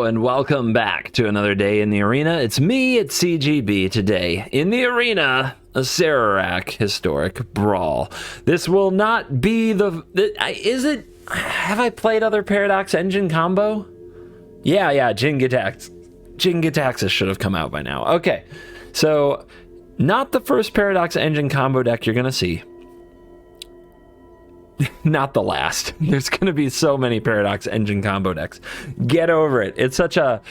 and welcome back to another day in the arena. It's me, it's CGB today. In the arena, Acererak historic brawl. This will not be have I played other Paradox Engine combo? Yeah, Jin-Gitaxias should have come out by now. Okay, so not the first Paradox Engine combo deck you're gonna see. Not the last. There's going to be so many Paradox Engine combo decks. Get over it. It's such a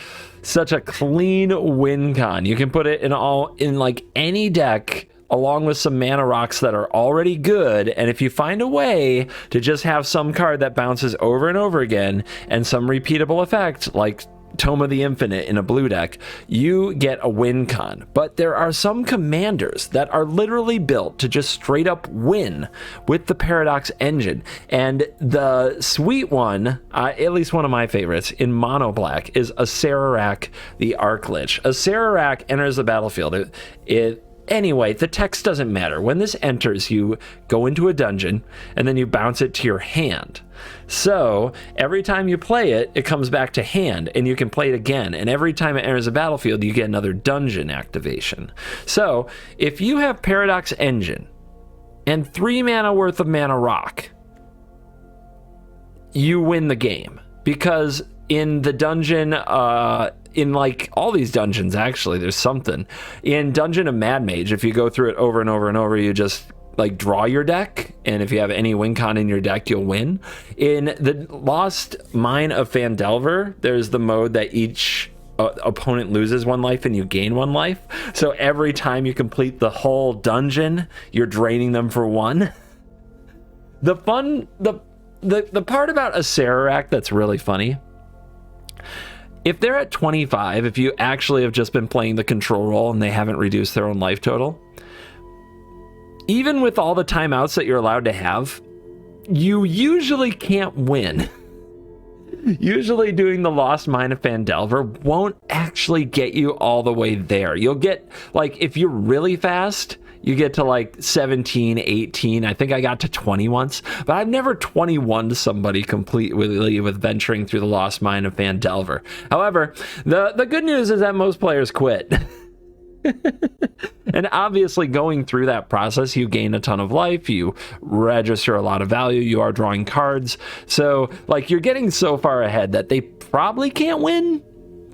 clean win con. You can put it in like any deck along with some mana rocks that are already good, and if you find a way to just have some card that bounces over and over again and some repeatable effect like Tome of the Infinite in a blue deck, you get a win con. But there are some commanders that are literally built to just straight up win with the Paradox Engine. And the sweet one, at least one of my favorites in mono black, is Acererak the Archlich. Acererak enters the battlefield. Anyway, the text doesn't matter. When this enters, you go into a dungeon and then you bounce it to your hand. So every time you play it, it comes back to hand and you can play it again. And every time it enters the battlefield, you get another dungeon activation. So if you have Paradox Engine and 3 mana worth of mana rock, you win the game. Because in the dungeon, in like all these dungeons, actually, there's something. In Dungeon of Mad Mage, if you go through it over and over and over, you just like draw your deck, and if you have any win con in your deck, you'll win. In the Lost Mine of Phandelver, there's the mode that each opponent loses 1 life and you gain 1 life. So every time you complete the whole dungeon, you're draining them for 1. The part about Acererak that's really funny, if they're at 25, if you actually have just been playing the control role and they haven't reduced their own life total, even with all the timeouts that you're allowed to have, you usually can't win. Usually doing the Lost Mine of Phandelver won't actually get you all the way there. You'll get, like, if you're really fast, you get to like 17, 18. I think I got to 20 once, but I've never 21'd somebody completely with venturing through the Lost Mine of Phandelver. However, the good news is that most players quit. And obviously going through that process, you gain a ton of life, you register a lot of value, you are drawing cards. So like you're getting so far ahead that they probably can't win,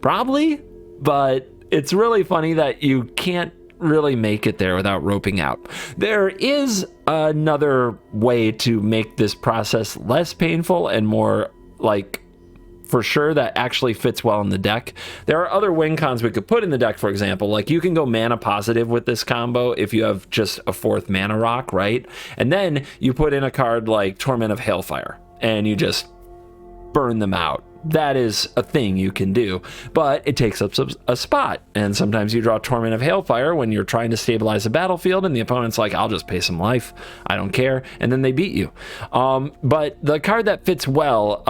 but it's really funny that you can't really make it there without roping out. There is another way to make this process less painful and more like for sure that actually fits well in the deck. There are other win cons we could put in the deck, for example, like you can go mana positive with this combo if you have just a 4th mana rock, right? And then you put in a card like Torment of Hailfire and you just burn them out. That is a thing you can do, but it takes up a spot. And sometimes you draw Torment of Hailfire when you're trying to stabilize the battlefield and the opponent's like, I'll just pay some life, I don't care, and then they beat you. But the card that fits well,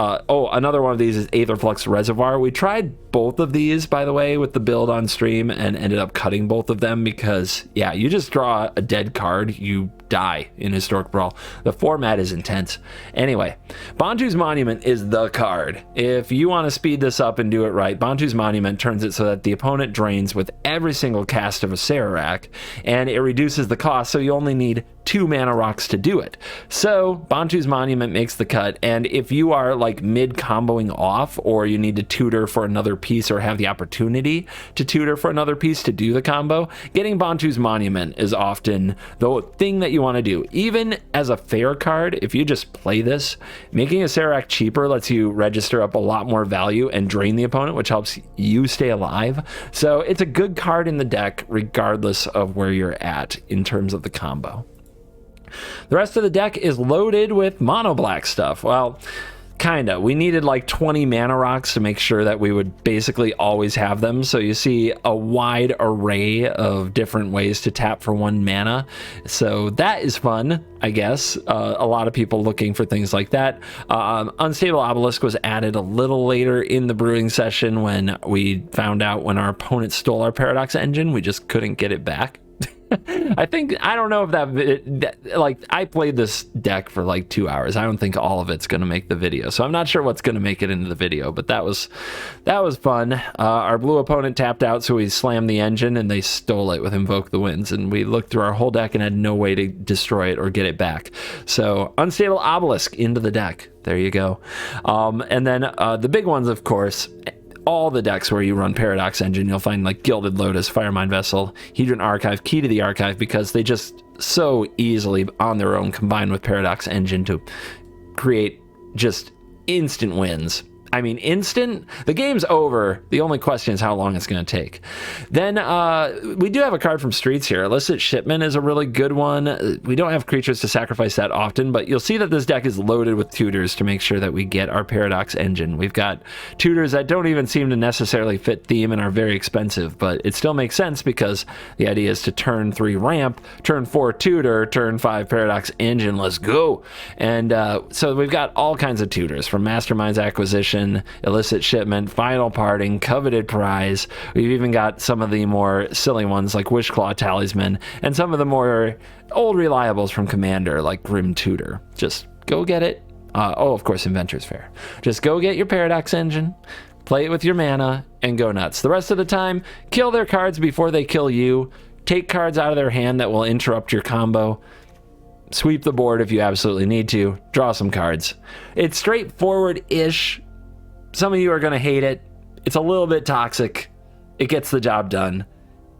another one of these is Aetherflux Reservoir. We tried both of these, by the way, with the build on stream and ended up cutting both of them because, yeah, you just draw a dead card, you die in Historic Brawl. The format is intense. Anyway, Bantu's Monument is the card. If you want to speed this up and do it right, Bantu's Monument turns it so that the opponent drains with every single cast of Acererak, and it reduces the cost, so you only need 2 mana rocks to do it. So Bantu's Monument makes the cut, and if you are like mid comboing off, or you need to tutor for another piece or have the opportunity to tutor for another piece to do the combo, getting Bantu's Monument is often the thing that you want to do. Even as a fair card, if you just play this, making Acererak cheaper lets you register up a lot more value and drain the opponent, which helps you stay alive. So it's a good card in the deck regardless of where you're at in terms of the combo. The rest of the deck is loaded with mono black stuff. Well, kinda. We needed like 20 mana rocks to make sure that we would basically always have them. So you see a wide array of different ways to tap for 1 mana. So that is fun, I guess. A lot of people looking for things like that. Unstable Obelisk was added a little later in the brewing session when we found out when our opponent stole our Paradox Engine, we just couldn't get it back. I think, I don't know if like, I played this deck for like 2 hours. I don't think all of it's going to make the video. So I'm not sure what's going to make it into the video, but that was fun. Our blue opponent tapped out, so we slammed the engine and they stole it with Invoke the Winds. And we looked through our whole deck and had no way to destroy it or get it back. So Unstable Obelisk into the deck. There you go. And then the big ones, of course, all the decks where you run Paradox Engine, you'll find like Gilded Lotus, Firemind Vessel, Hedron Archive, Key to the Archive, because they just so easily on their own combine with Paradox Engine to create just instant wins. I mean, instant. The game's over. The only question is how long it's going to take. Then we do have a card from Streets here. Illicit Shipment is a really good one. We don't have creatures to sacrifice that often, but you'll see that this deck is loaded with tutors to make sure that we get our Paradox Engine. We've got tutors that don't even seem to necessarily fit theme and are very expensive, but it still makes sense because the idea is to turn 3 ramp, turn 4 tutor, turn 5 Paradox Engine. Let's go. And so we've got all kinds of tutors, from Mastermind's Acquisition, Illicit Shipment, Final Parting, Coveted Prize. We've even got some of the more silly ones like Wishclaw Talisman, and some of the more old reliables from Commander like Grim Tutor. Just go get it. Oh, of course, Inventor's Fair. Just go get your Paradox Engine, play it with your mana, and go nuts. The rest of the time, kill their cards before they kill you. Take cards out of their hand that will interrupt your combo. Sweep the board if you absolutely need to. Draw some cards. It's straightforward-ish. Some of you are going to hate it. It's a little bit toxic. It gets the job done.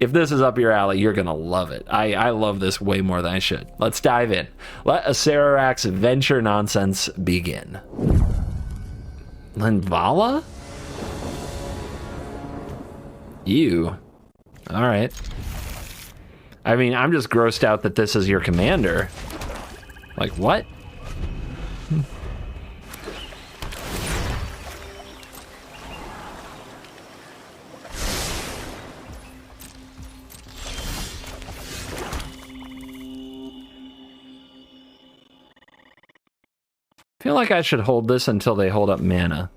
If this is up your alley, you're going to love it. I love this way more than I should. Let's dive in. Let Acererak's venture nonsense begin. Linvala? You. All right. I mean, I'm just grossed out that this is your commander. Like, what? I feel like I should hold this until they hold up mana.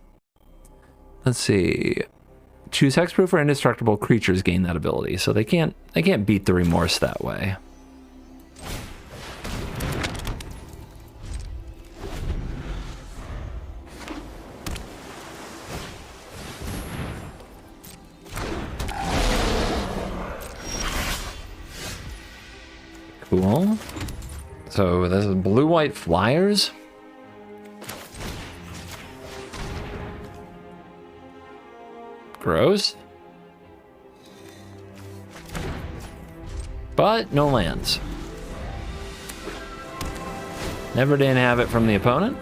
Let's see. Choose hexproof or indestructible creatures gain that ability, so they can't beat the remorse that way. Cool. So this is blue-white flyers. Gross. But no lands. Never didn't have it from the opponent.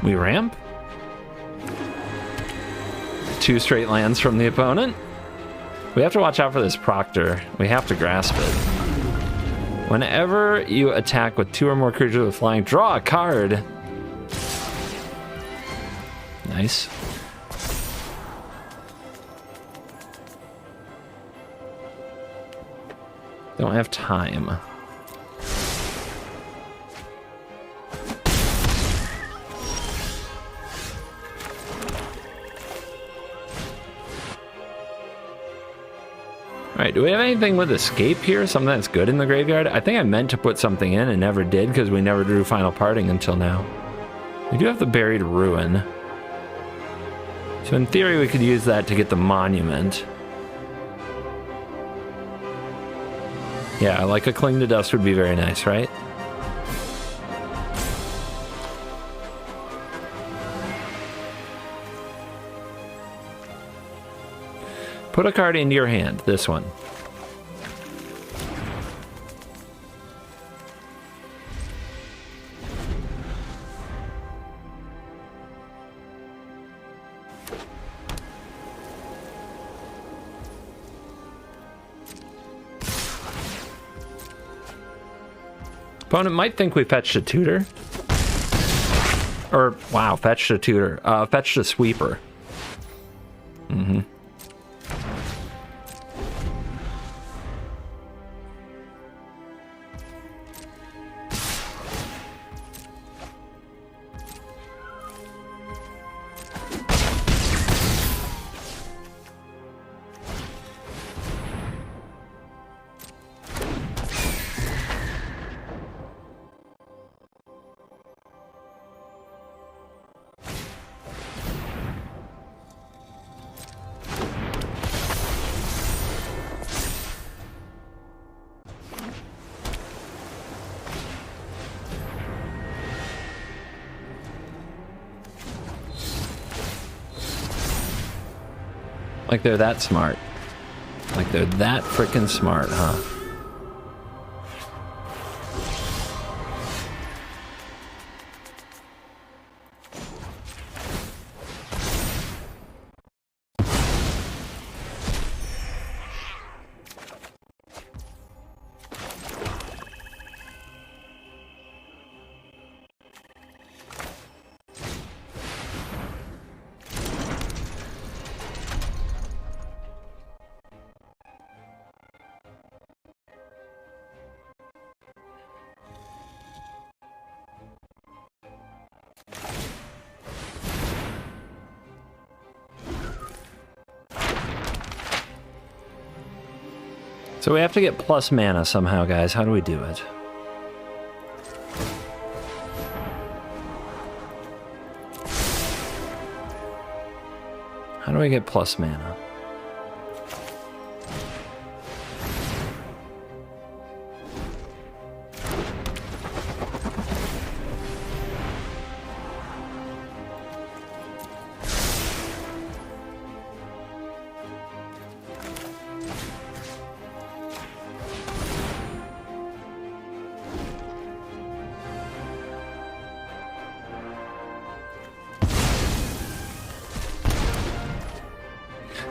We ramp. 2 straight lands from the opponent. We have to watch out for this Proctor. We have to grasp it. Whenever you attack with 2 or more creatures with flying, draw a card. Nice. Don't have time. Alright, do we have anything with escape here? Something that's good in the graveyard? I think I meant to put something in and never did because we never drew Final Parting until now. We do have the Buried Ruin. So in theory we could use that to get the Monument. Yeah, like a Cling to Dust would be very nice, right? Put a card into your hand, this one. Opponent might think we fetched a tutor. Or, wow, fetched a tutor. Fetched a sweeper. Mm-hmm. Like they're that smart. Like they're that freaking smart, huh? So we have to get plus mana somehow, guys. How do we do it? How do we get plus mana?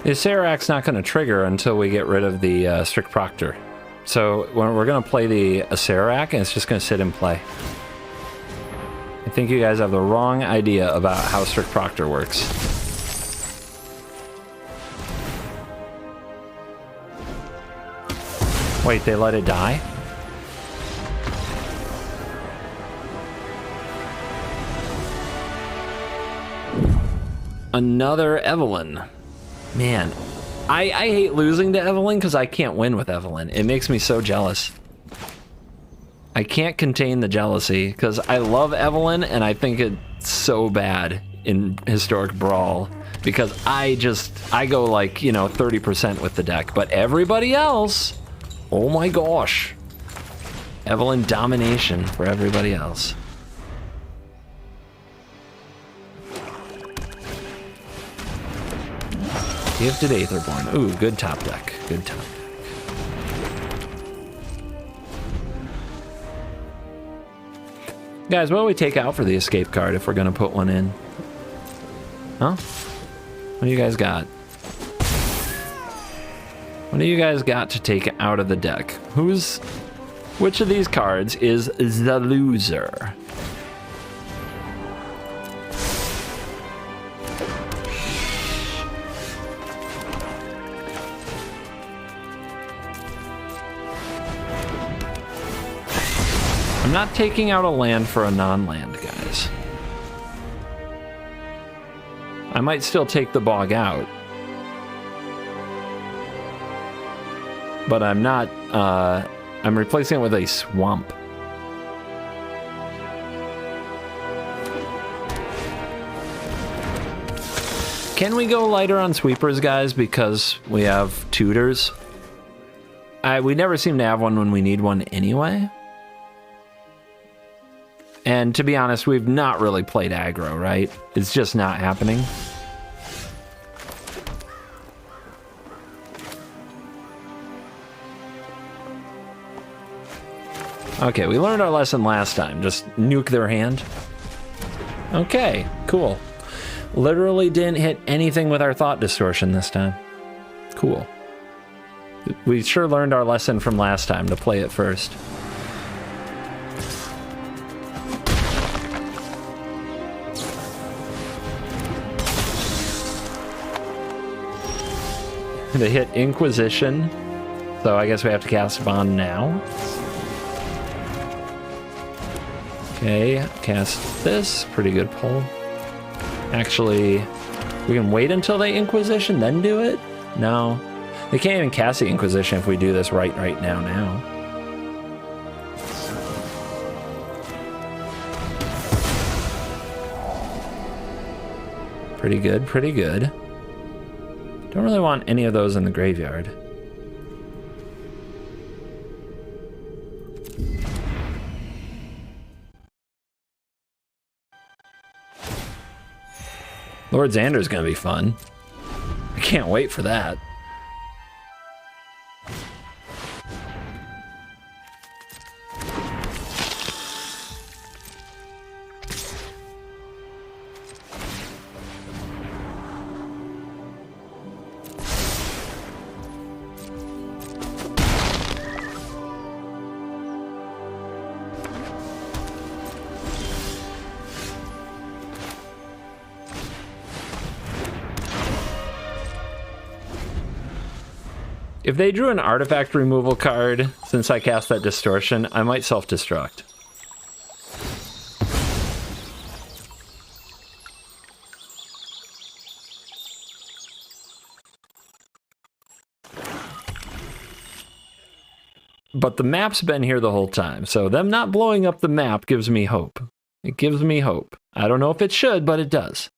The Acererak's not going to trigger until we get rid of the Strict Proctor. So we're going to play the Acererak, and it's just going to sit and play. I think you guys have the wrong idea about how Strict Proctor works. Wait, they let it die? Another Evelyn. Man, I hate losing to Evelyn because I can't win with Evelyn. It makes me so jealous. I can't contain the jealousy because I love Evelyn and I think it's so bad in Historic Brawl because I go like, you know, 30% with the deck. But everybody else, oh my gosh. Evelyn domination for everybody else. Gifted Aetherborn. Ooh, good top deck. Good top deck. Guys, what do we take out for the escape card if we're going to put one in? Huh? What do you guys got? What do you guys got to take out of the deck? Which of these cards is the loser? I'm not taking out a land for a non-land, guys. I might still take the bog out. But I'm not, I'm replacing it with a swamp. Can we go lighter on sweepers, guys, because we have tutors? We never seem to have one when we need one anyway. And to be honest, we've not really played aggro, right? It's just not happening. Okay, we learned our lesson last time. Just nuke their hand. Okay, cool. Literally didn't hit anything with our thought distortion this time. Cool. We sure learned our lesson from last time to play it first. They hit Inquisition, so I guess we have to cast Bond now. Okay, cast this. Pretty good pull. Actually, we can wait until they Inquisition, then do it? No. They can't even cast the Inquisition if we do this right now. Pretty good, pretty good. Don't really want any of those in the graveyard. Lord Xander's gonna be fun. I can't wait for that. If they drew an artifact removal card, since I cast that distortion, I might self-destruct. But the map's been here the whole time, so them not blowing up the map gives me hope. It gives me hope. I don't know if it should, but it does.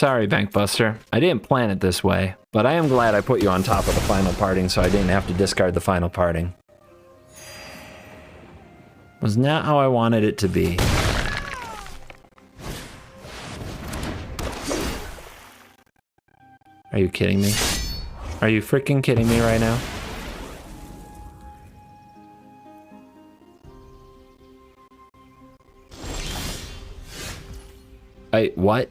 Sorry, Bankbuster. I didn't plan it this way, but I am glad I put you on top of the final parting so I didn't have to discard the final parting. Was not how I wanted it to be. Are you kidding me? Are you freaking kidding me right now? What?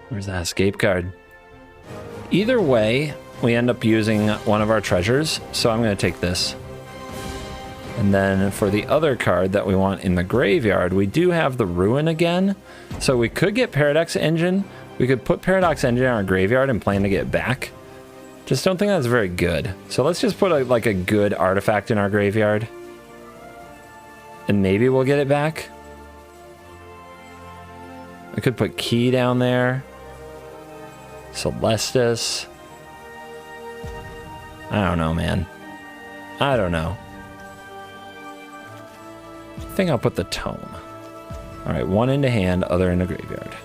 Where's that escape card? Either way, we end up using one of our treasures, so I'm going to take this. And then for the other card that we want in the graveyard, we do have the Ruin again. So we could get Paradox Engine. We could put Paradox Engine in our graveyard and plan to get back. Just don't think that's very good. So let's just put like a good artifact in our graveyard. And maybe we'll get it back. I could put Key down there. Celestis. I don't know, man. I don't know. I think I'll put the Tome. All right, one into hand, other in the graveyard.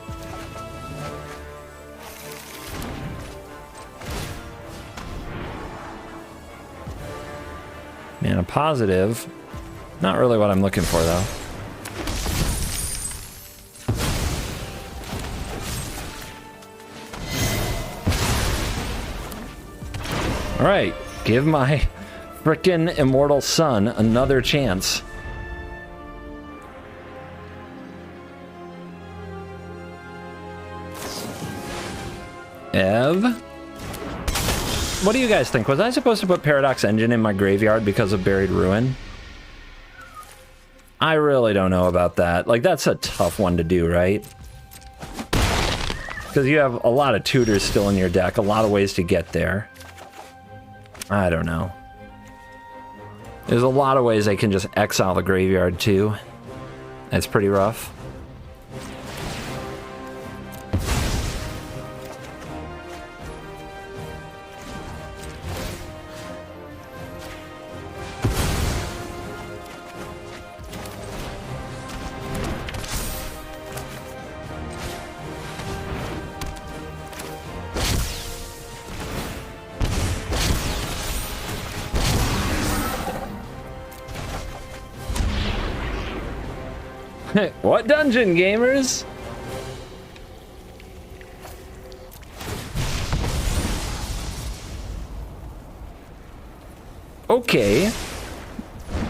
Man, a positive. Not really what I'm looking for, though. All right, give my frickin' immortal son another chance. Ev? What do you guys think? Was I supposed to put Paradox Engine in my graveyard because of Buried Ruin? I really don't know about that. Like, that's a tough one to do, right? Because you have a lot of tutors still in your deck, a lot of ways to get there. I don't know. There's a lot of ways they can just exile the graveyard too. That's pretty rough. What dungeon, gamers? Okay.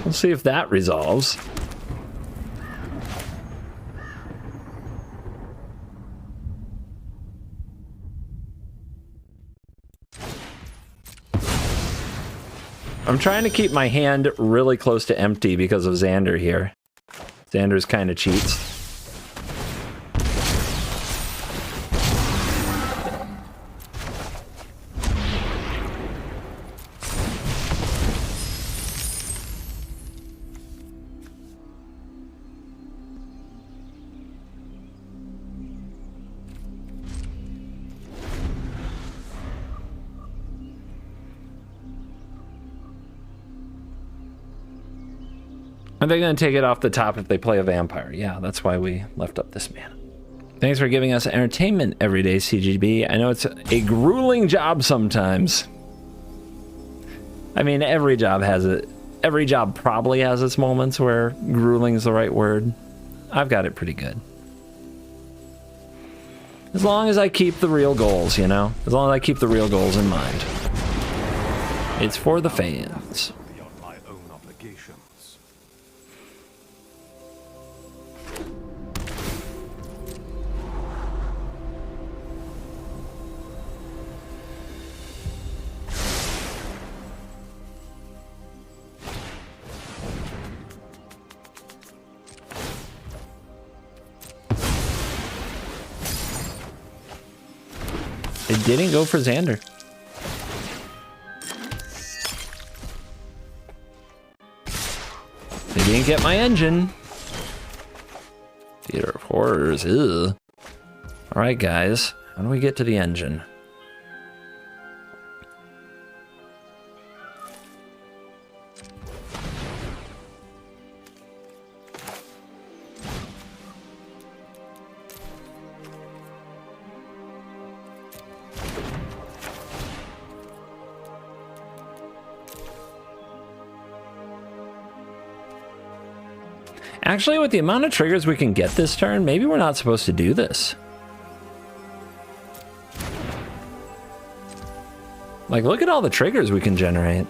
We'll see if that resolves. I'm trying to keep my hand really close to empty because of Xander here. Xander's kind of cheats. Are they going to take it off the top if they play a vampire? Yeah, that's why we left up this man. Thanks for giving us entertainment every day, CGB. I know it's a grueling job sometimes. I mean, every job has it. Every job probably has its moments where grueling is the right word. I've got it pretty good. As long as I keep the real goals, you know? As long as I keep the real goals in mind. It's for the fans. It didn't go for Xander. They didn't get my engine. Theater of Horrors. Ugh. All right, guys. How do we get to the engine? Actually, with the amount of triggers we can get this turn, maybe we're not supposed to do this. Like, look at all the triggers we can generate.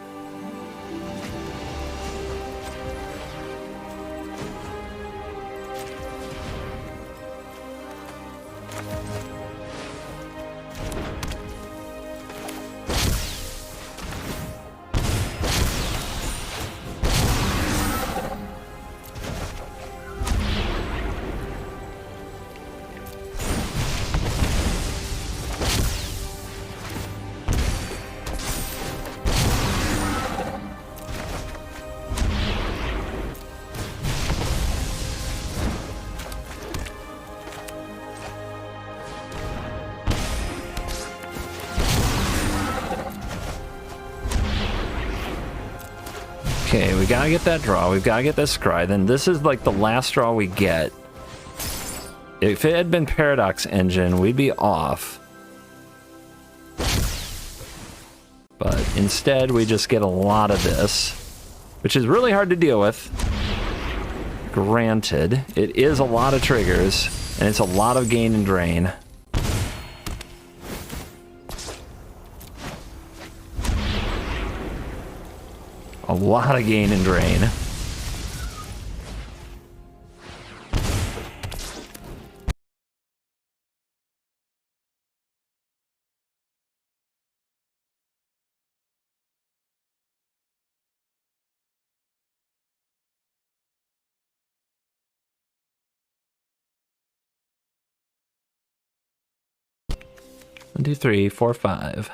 Okay, we gotta get that draw. We've gotta get this scry. Then this is like the last draw we get. If it had been Paradox Engine, we'd be off. But instead, we just get a lot of this, which is really hard to deal with. Granted, it is a lot of triggers, and it's a lot of gain and drain. A lot of gain and drain. One, two, three, four, 5.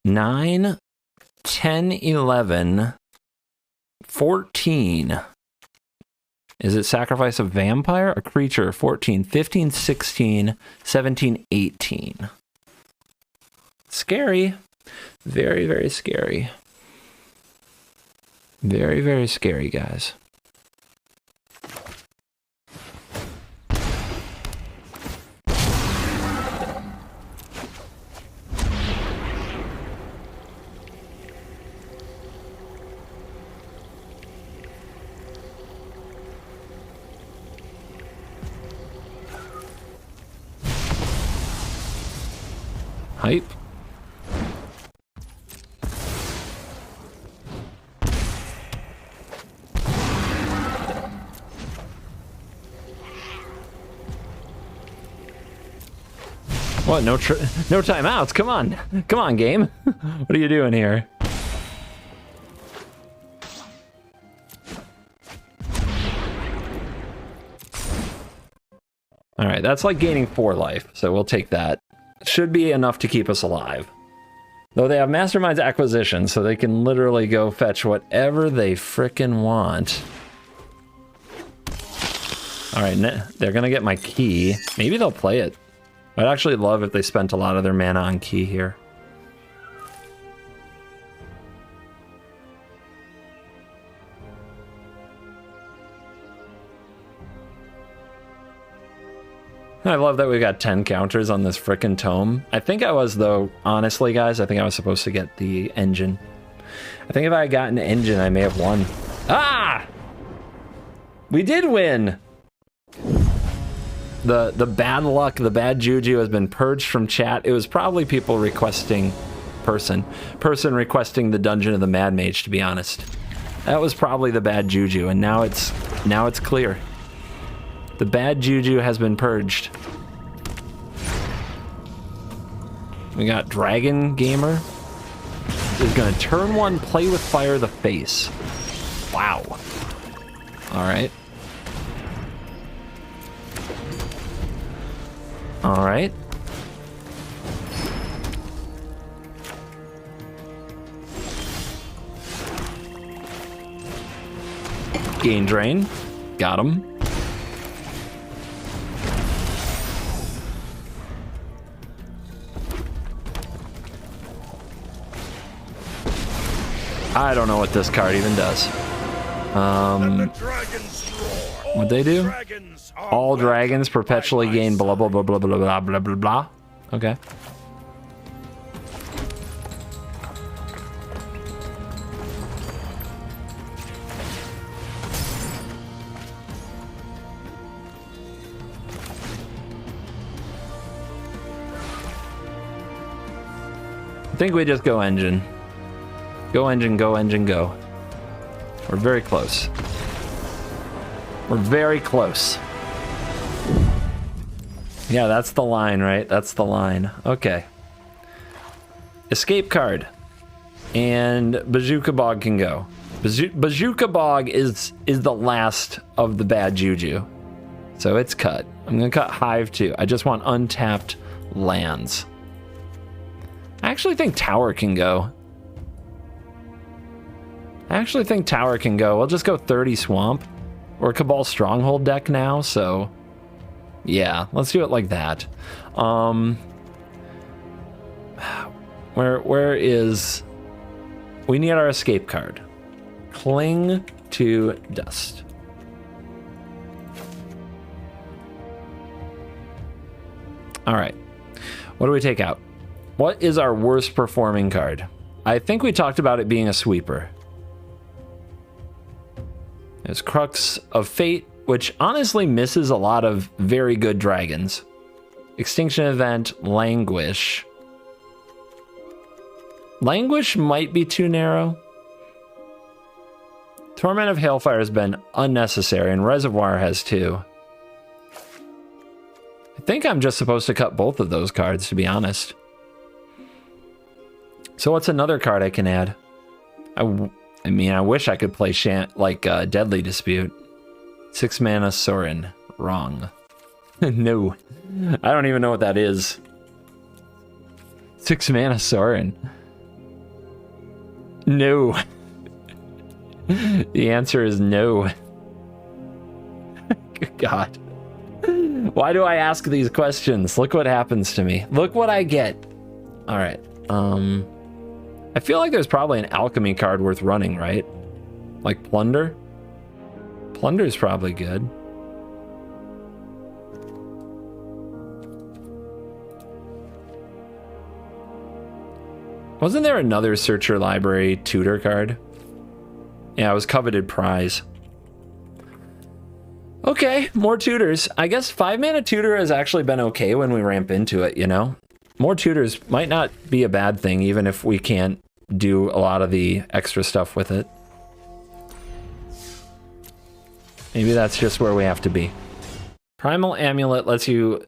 9, 10, 11, 14. Is it sacrifice a vampire? A creature? 14, 15, 16, 17, 18. Scary. Very, very scary. Very, very scary, guys. Hype. What? No timeouts. Come on. Come on, game. What are you doing here? All right, that's like gaining 4 life, so we'll take that. Should be enough to keep us alive. Though they have Mastermind's acquisition, so they can literally go fetch whatever they frickin' want. All right, they're gonna get my key. Maybe they'll play it. I'd actually love if they spent a lot of their mana on key here. I love that we got 10 counters on this frickin' tome. I think I was, though, honestly, guys, I think I was supposed to get the engine. I think if I had gotten engine, I may have won. Ah! We did win! The bad luck, the bad juju has been purged from chat. It was probably people requesting person requesting the Dungeon of the Mad Mage, to be honest. That was probably the bad juju, and now it's clear. The bad juju has been purged. We got Dragon Gamer. Is gonna turn 1, play with fire the face. Wow. All right. All right. Gain drain. Got him. I don't know what this card even does. What'd they do? All dragons perpetually gain blah blah blah blah blah blah blah blah blah. Okay. I think we just go engine. Go engine, go engine, go. We're very close. We're very close. Yeah, that's the line, right? That's the line. Okay. Escape card. And Bazooka Bog can go. Bazooka Bog is the last of the bad juju. So it's cut. I'm gonna cut Hive too. I just want untapped lands. I actually think Tower can go. We'll just go 30 Swamp. We're a Cabal Stronghold deck now, so yeah, let's do it like that. Where is... We need our escape card. Cling to Dust. All right. What do we take out? What is our worst performing card? I think we talked about it being a sweeper. There's Crux of Fate, which honestly misses a lot of very good dragons. Extinction Event, Languish. Languish might be too narrow. Torment of Hailfire has been unnecessary, and Reservoir has too. I think I'm just supposed to cut both of those cards, to be honest. So what's another card I can add? I mean, I wish I could play Deadly Dispute. 6 mana Sorin. Wrong. No. I don't even know what that is. 6 mana Sorin. No. The answer is no. Good God. Why do I ask these questions? Look what happens to me. Look what I get. All right. I feel like there's probably an alchemy card worth running, right? Like Plunder? Plunder's probably good. Wasn't there another Searcher Library tutor card? Yeah, it was Coveted Prize. Okay, more tutors. I guess 5 mana tutor has actually been okay when we ramp into it, you know? More tutors might not be a bad thing, even if we can't do a lot of the extra stuff with it. Maybe that's just where we have to be. Primal Amulet lets your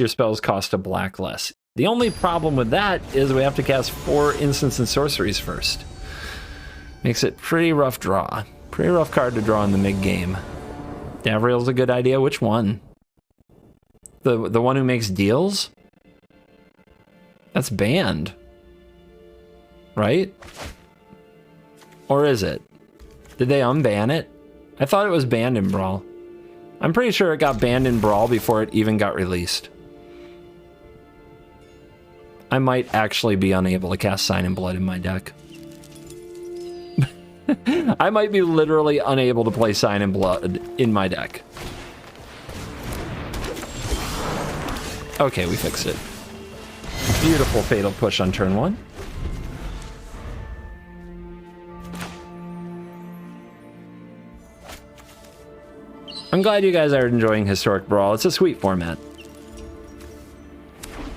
spells cost a black less. The only problem with that is we have to cast 4 instants and sorceries first. Makes it pretty rough draw. Pretty rough card to draw in the mid-game. Davriel's a good idea. Which one? The one who makes deals? That's banned. Right? Or is it? Did they unban it? I thought it was banned in Brawl. I'm pretty sure it got banned in Brawl before it even got released. I might actually be unable to cast Sign in Blood in my deck. I might be literally unable to play Sign in Blood in my deck. Okay, we fixed it. Beautiful Fatal Push on turn 1. I'm glad you guys are enjoying Historic Brawl. It's a sweet format.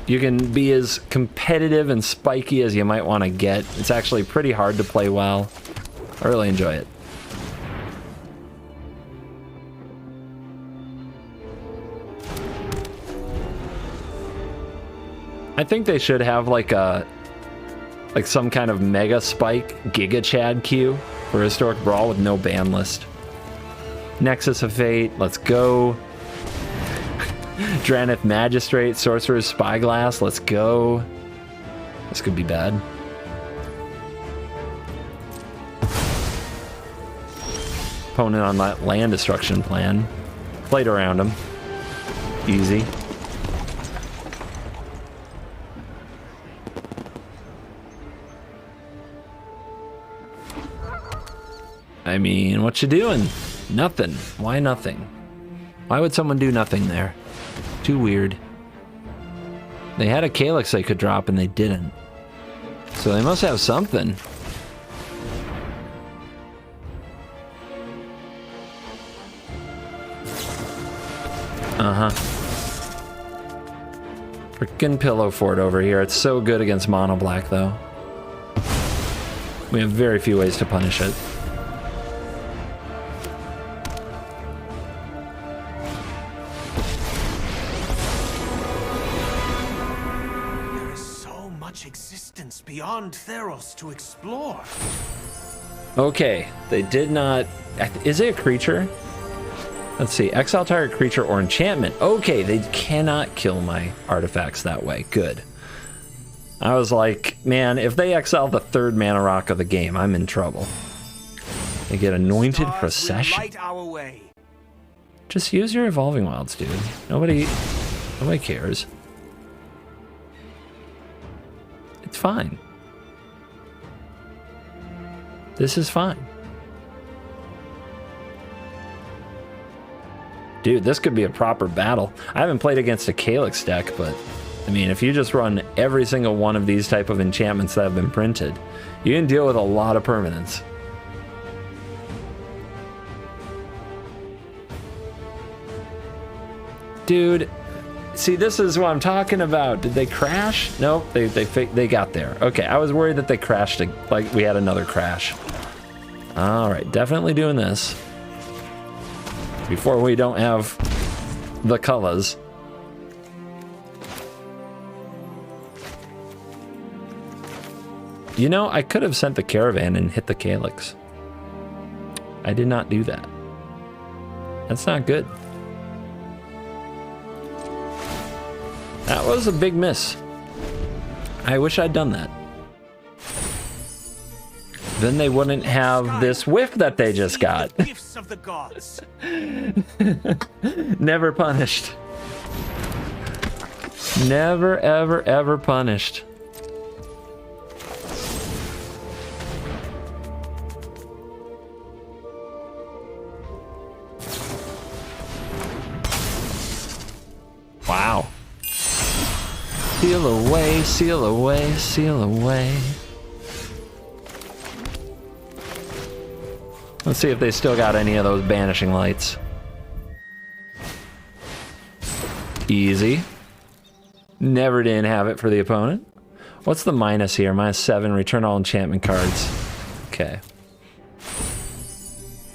You can be as competitive and spiky as you might want to get. It's actually pretty hard to play well. I really enjoy it. I think they should have like some kind of mega spike Giga Chad queue for Historic Brawl with no ban list. Nexus of Fate, let's go. Dranith Magistrate, Sorcerer's Spyglass, let's go. This could be bad. Opponent on that land destruction plan. Played around him. Easy. I mean, what you doing? Nothing. Why nothing? Why would someone do nothing there? Too weird. They had a Calyx they could drop and they didn't. So they must have something. Uh-huh. Freaking Pillow Fort over here. It's so good against Mono Black, though. We have very few ways to punish it. Beyond Theros to explore. Okay, they did not... Is it a creature? Let's see. Exile target creature or enchantment. Okay, they cannot kill my artifacts that way. Good. I was like, man, if they exile the 3rd mana rock of the game, I'm in trouble. They get Anointed Procession. Just use your Evolving Wilds, dude. Nobody cares. It's fine. This is fine. Dude, this could be a proper battle. I haven't played against a Calyx deck, but I mean, if you just run every single one of these type of enchantments that have been printed, you can deal with a lot of permanents. Dude, see, this is what I'm talking about. Did they crash? Nope, they got there. Okay, I was worried that they crashed, like we had another crash. All right, definitely doing this before we don't have the colors. You know, I could have sent the caravan and hit the Calyx. I did not do that. That's not good. That was a big miss. I wish I'd done that. Then they wouldn't have this whiff that they just got. Gifts of the gods. Never punished. Never, ever, ever punished. Wow. Seal away, seal away, seal away. Let's see if they still got any of those banishing lights. Easy. Never didn't have it for the opponent. What's the minus here? -7, return all enchantment cards. Okay.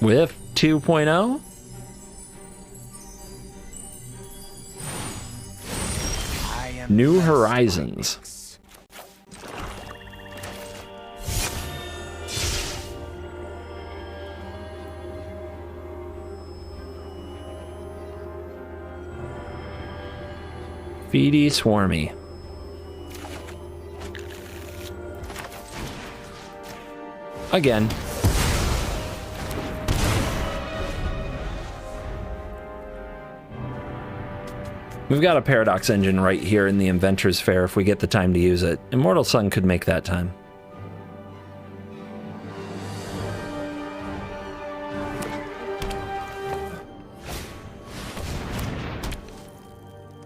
With 2.0? New Horizons. Feedy Swarmy. Again. We've got a Paradox Engine right here in the Inventor's Fair if we get the time to use it. Immortal Sun could make that time.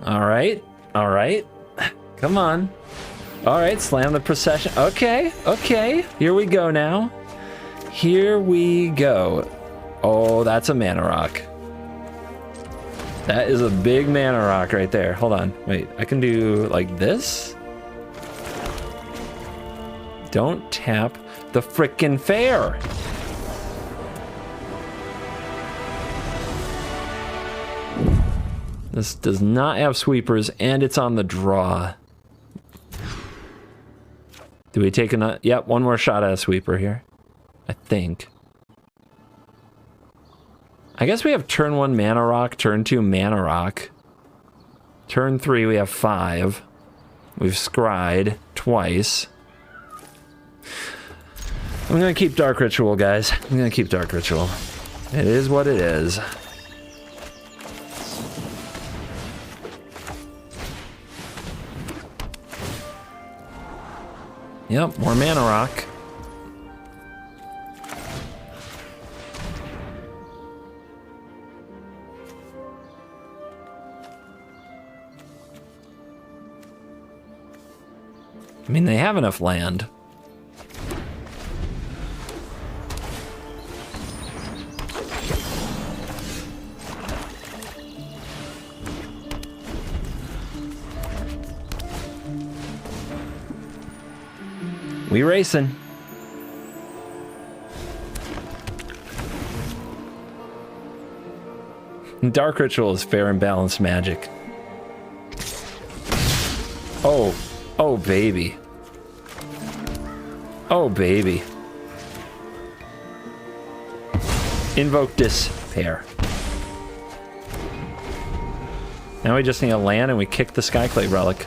All right. All right. Come on. All right, slam the procession. Okay, okay. Here we go now. Here we go. Oh, that's a mana rock. That is a big mana rock right there. Hold on. Wait, I can do like this? Don't tap the frickin' fair. This does not have sweepers, and it's on the draw. Do we take another? Yep, one more shot at a sweeper here. I think. I guess we have turn 1 mana rock, turn 2 mana rock. Turn 3 we have 5. We've scryed twice. I'm gonna keep Dark Ritual, guys. I'm gonna keep Dark Ritual. It is what it is. Yep, more mana rock. I mean, they have enough land. We racing. Dark Ritual is fair and balanced magic. Oh, oh baby. Oh baby. Invoke Despair. Now we just need a land and we kick the Skyclave Relic.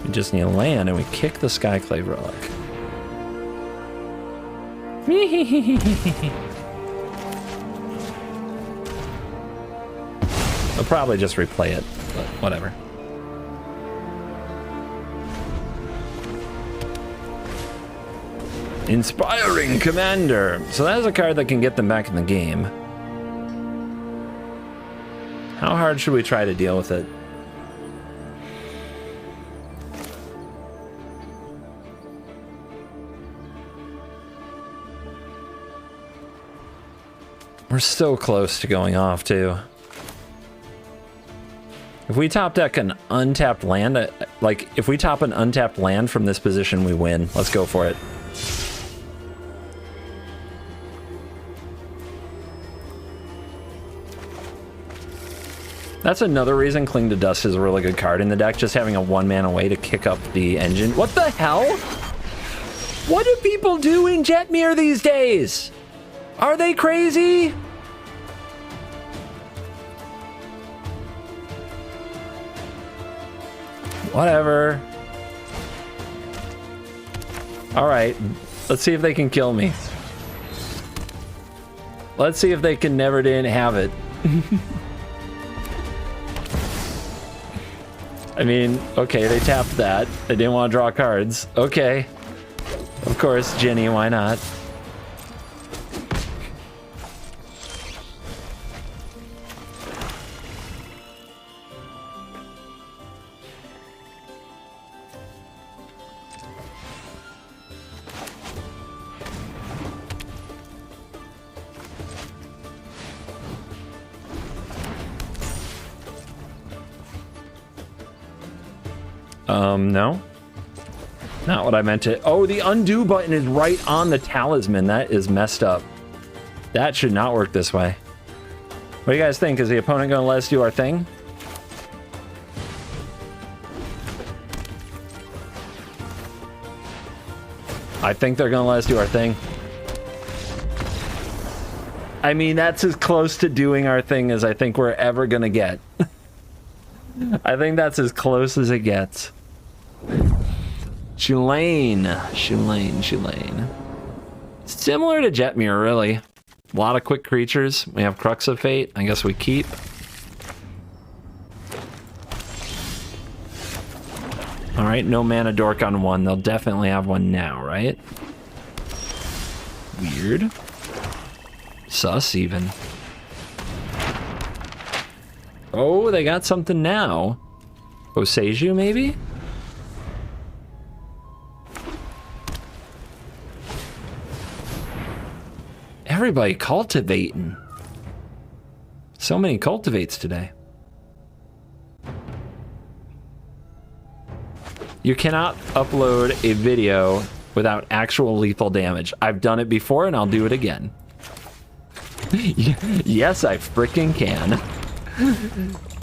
We just need a land and we kick the Skyclave Relic. I'll probably just replay it, but whatever. Inspiring Commander. So that is a card that can get them back in the game. How hard should we try to deal with it? We're so close to going off, too. If we top deck an untapped land, like, if we top an untapped land from this position, we win. Let's go for it. That's another reason Cling to Dust is a really good card in the deck, just having a 1-mana way to kick up the engine. What the hell? What do people do in Jetmir these days? Are they crazy? Whatever. Alright, let's see if they can kill me. Let's see if they can never didn't have it. I mean, okay, they tapped that. They didn't want to draw cards. Okay. Of course, Jenny, why not? No. Not what I meant to. Oh, the undo button is right on the talisman. That is messed up. That should not work this way. What do you guys think? Is the opponent going to let us do our thing? I think they're going to let us do our thing. I mean, that's as close to doing our thing as I think we're ever going to get. I think that's as close as it gets. Shulane. Similar to Jetmir, really. A lot of quick creatures. We have Crux of Fate. I guess we keep. Alright, no mana dork on one. They'll definitely have one now, right? Weird. Sus, even. Oh, they got something now. Oseju, maybe? Everybody cultivating. So many cultivates today. You cannot upload a video without actual lethal damage. I've done it before and I'll do it again. Yes, I freaking can.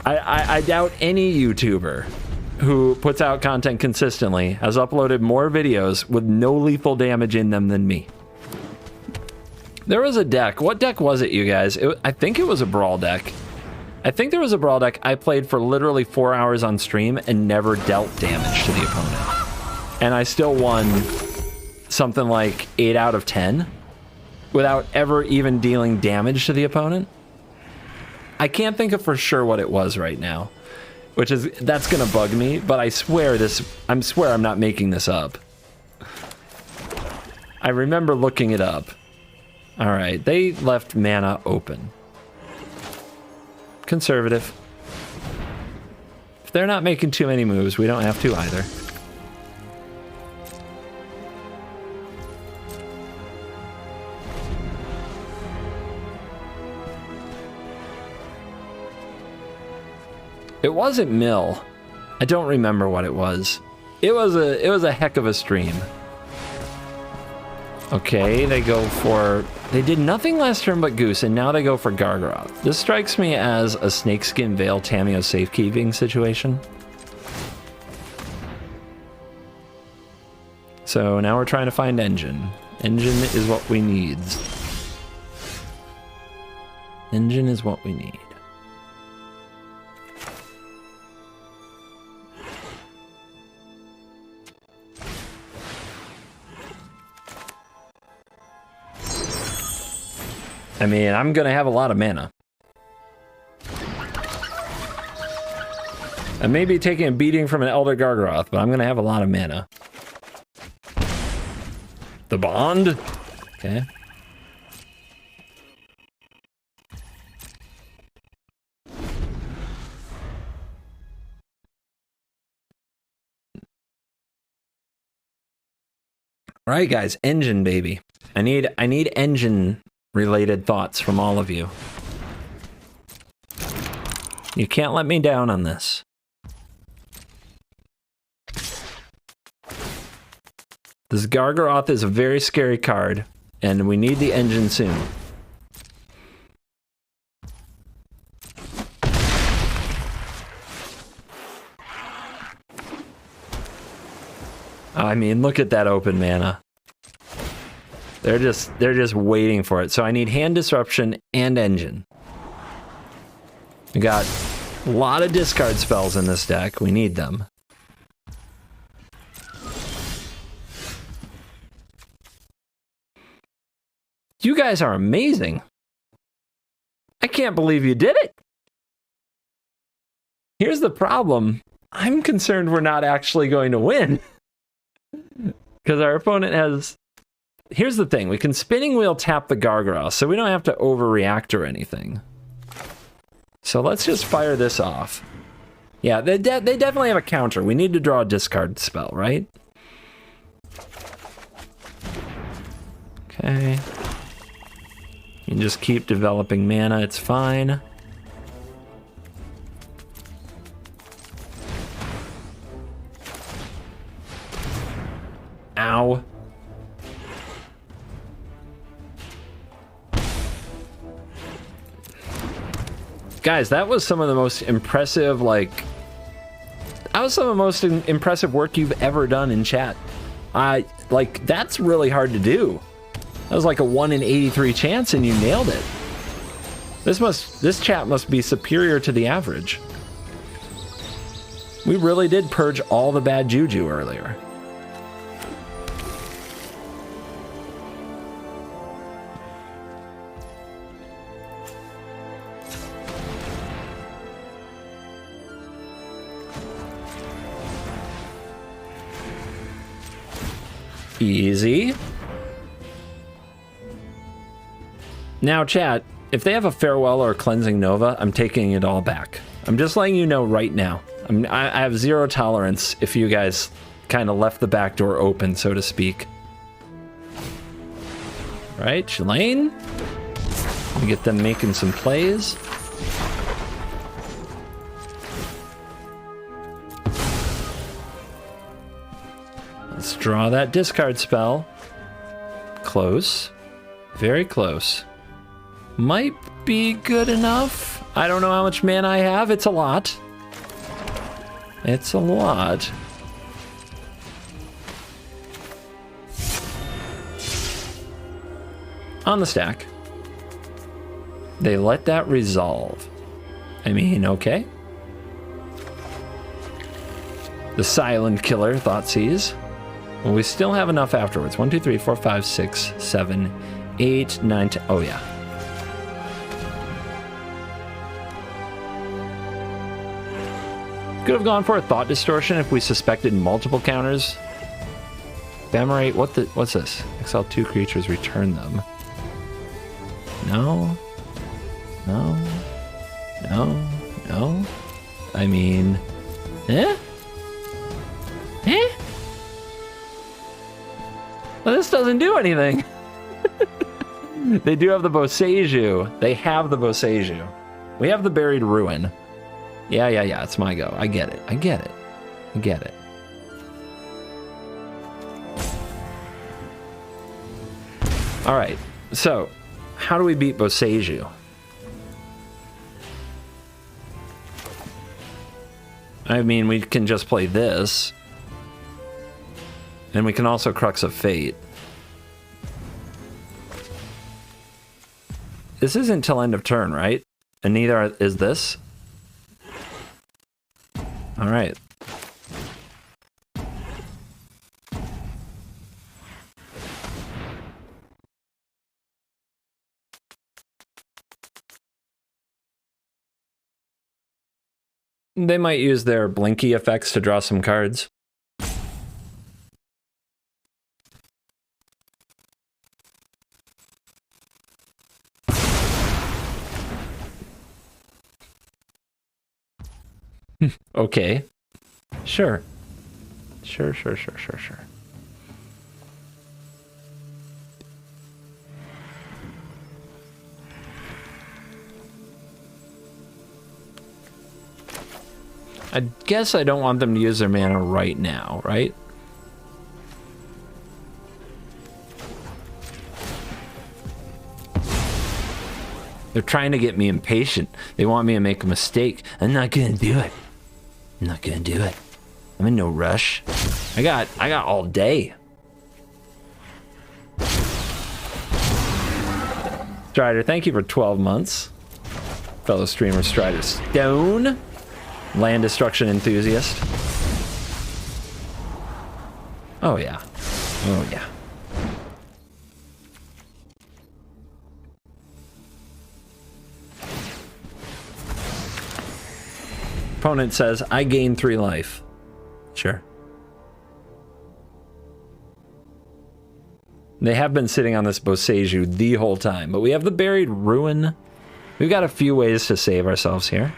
I doubt any YouTuber who puts out content consistently has uploaded more videos with no lethal damage in them than me. There was a deck. What deck was it, you guys? I think it was a Brawl deck. I think there was a Brawl deck I played for literally 4 hours on stream and never dealt damage to the opponent. And I still won something like 8 out of 10 without ever even dealing damage to the opponent. I can't think of for sure what it was right now, that's gonna bug me, but I swear I'm not making this up. I remember looking it up. All right, they left mana open. Conservative. If they're not making too many moves, we don't have to either. It wasn't Mill. I don't remember what it was. It was a heck of a stream. Okay, they did nothing last turn but Goose, and now they go for Gargaroth. This strikes me as a Snakeskin Veil Tameo safekeeping situation. So now we're trying to find Engine. Engine is what we need. Engine is what we need. I mean, I'm gonna have a lot of mana. I may be taking a beating from an Elder Gargaroth, but I'm gonna have a lot of mana. The Bond? Okay. All right, guys, Engine, baby. I need Engine related thoughts from all of you. You can't let me down on this. This Gargaroth is a very scary card, and we need the Engine soon. I mean, look at that open mana. They're just waiting for it. So I need Hand Disruption and Engine. We got a lot of discard spells in this deck. We need them. You guys are amazing. I can't believe you did it. Here's the problem. I'm concerned we're not actually going to win. Because our opponent has... Here's the thing, we can Spinning Wheel tap the Gargaroth, so we don't have to overreact or anything. So let's just fire this off. Yeah, they definitely have a counter. We need to draw a discard spell, right? Okay. You can just keep developing mana, it's fine. Guys, that was some of the most impressive, like... That was some of the most impressive work you've ever done in chat. Like, that's really hard to do. That was like a 1 in 83 chance and you nailed it. This chat must be superior to the average. We really did purge all the bad juju earlier. Easy. Now, chat, if they have a Farewell or a Cleansing Nova, I'm taking it all back. I'm just letting you know right now. I have zero tolerance if you guys kind of left the back door open, so to speak. Right, Shalane? We get them making some plays. Let's draw that discard spell. Close. Very close. Might be good enough. I don't know how much mana I have. It's a lot. It's a lot. On the stack. They let that resolve. I mean, okay. The Silent Killer, Thoughtseize. Well, we still have enough afterwards. 1, 2, 3, 4, 5, 6, 7, 8, 9, 10. Oh, yeah. Could have gone for a Thought Distortion if we suspected multiple counters. Bammerate, what's this? Exile 2 creatures, return them. No. No. No. No. I mean... Eh? Eh? Well, this doesn't do anything. They do have the Boseiju. They have the Boseiju. We have the Buried Ruin. Yeah, it's my go. I get it. I get it. I get it. All right. So, how do we beat Boseiju? I mean, we can just play this. And we can also Crux of Fate. This isn't till end of turn, right? And neither is this. All right. They might use their blinky effects to draw some cards. Okay. Sure. Sure. I guess I don't want them to use their mana right now, right? They're trying to get me impatient. They want me to make a mistake. I'm not gonna do it. I'm not gonna do it. I'm in no rush. I got all day. Strider, thank you for 12 months. Fellow streamer Strider Stone. Land destruction enthusiast. Oh yeah. Oh yeah. Opponent says, I gain 3 life. Sure. They have been sitting on this Boseiju the whole time, but we have the Buried Ruin. We've got a few ways to save ourselves here.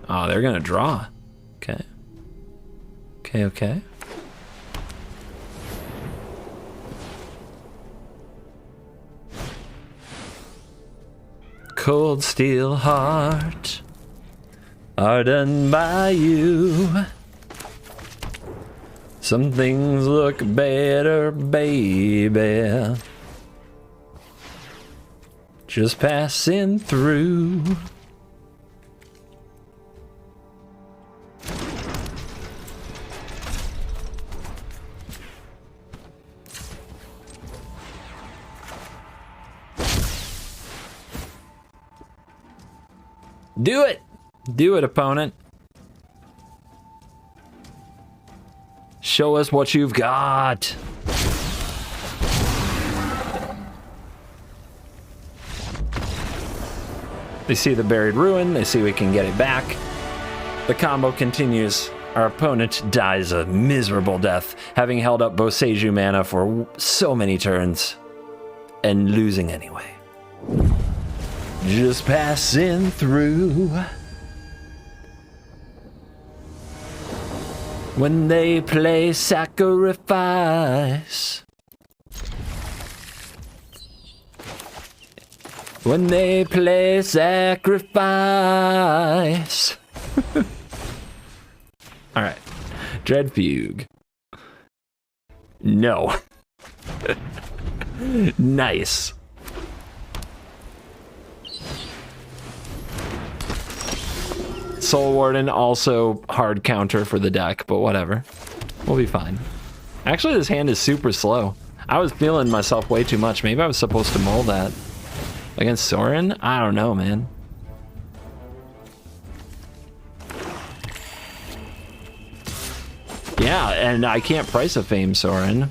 Oh, they're gonna draw. Okay. Okay. Cold steel heart, ardent by you. Some things look better, baby. Just passing through. Do it! Do it, opponent. Show us what you've got. They see the buried ruin. They see we can get it back. The combo continues. Our opponent dies a miserable death, having held up Boseiju mana for so many turns and losing anyway. Just passing through. When they play sacrifice. When they play sacrifice. All right. Dread Fugue. No. Nice. Soul Warden, also hard counter for the deck, but whatever. We'll be fine. Actually, this hand is super slow. I was feeling myself way too much. Maybe I was supposed to mull that. Against Sorin? I don't know, man. Yeah, and I can't price a Fame Sorin.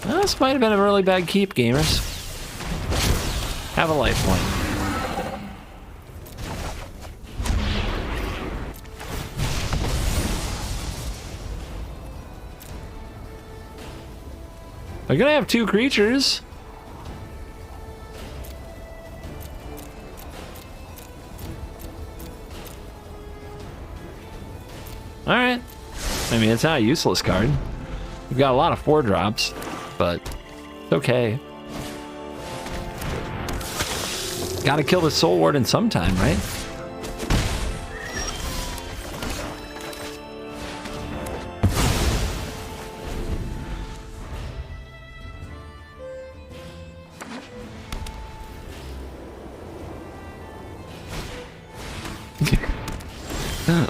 Well, this might have been a really bad keep, gamers. Have a life point. They're gonna have two creatures. All right. I mean, it's not a useless card. We've got a lot of 4-drops, but it's okay. Gotta kill the Soul Warden sometime, right?